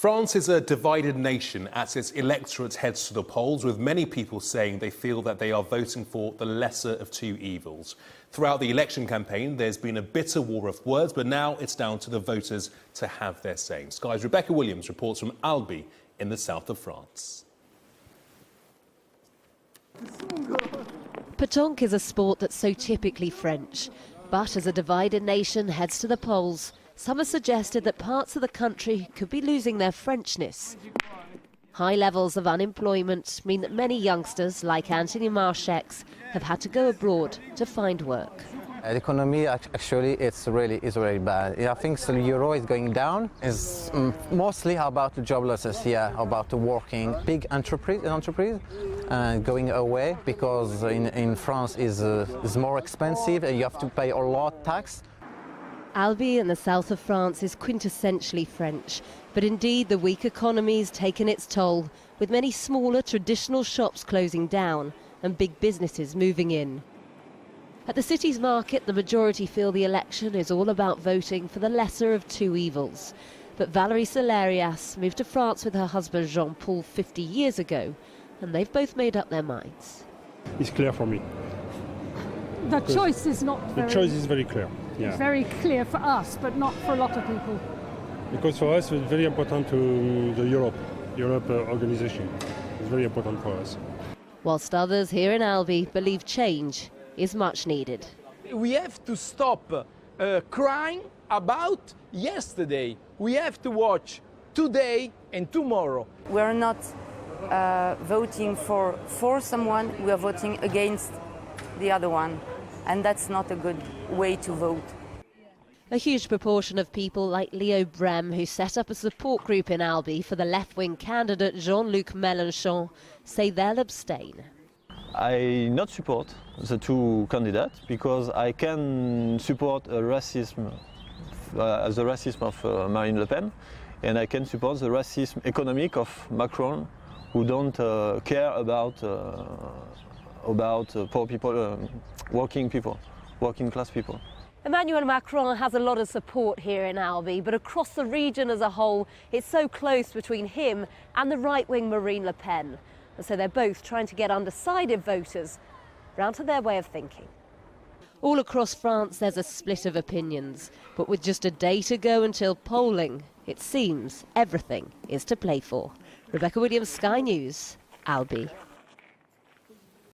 France is a divided nation as its electorate heads to the polls, with many people saying they feel that they are voting for the lesser of two evils. Throughout the election campaign, there's been a bitter war of words, but now it's down to the voters to have their say. Sky's Rebecca Williams reports from Albi in the south of France. Pétanque is a sport that's so typically French, but as a divided nation heads to the polls, some have suggested that parts of the country could be losing their Frenchness. High levels of unemployment mean that many youngsters, like Anthony Marchex, have had to go abroad to find work. The economy actually is really bad. I think the euro is going down. It's mostly about the job losses here, about the working big enterprise going away because in France is more expensive and you have to pay a lot of tax. Albi in the south of France is quintessentially French, but indeed the weak economy's taken its toll, with many smaller traditional shops closing down and big businesses moving in. At the city's market, the majority feel the election is all about voting for the lesser of two evils. But Valérie Salarias moved to France with her husband Jean-Paul 50 years ago, and they've both made up their minds. It's clear for me. The choice is not very... The choice is very clear. Yeah. It's very clear for us, but not for a lot of people. Because for us, it's very important to the Europe organization. It's very important for us. Whilst others here in Albi believe change is much needed. We have to stop crying about yesterday. We have to watch today and tomorrow. We are not voting for someone, we are voting against the other one. And that's not a good way to vote. A huge proportion of people like Leo Brem, who set up a support group in Albi for the left-wing candidate Jean-Luc Mélenchon, say they'll abstain. I not support the two candidates because I can support the racism of Marine Le Pen, and I can support the racism economic of Macron, who don't care about poor people, working class people. Emmanuel Macron has a lot of support here in Albi, but across the region as a whole, it's so close between him and the right-wing Marine Le Pen. And so they're both trying to get undecided voters round to their way of thinking. All across France, there's a split of opinions, but with just a day to go until polling, it seems everything is to play for. Rebecca Williams, Sky News, Albi.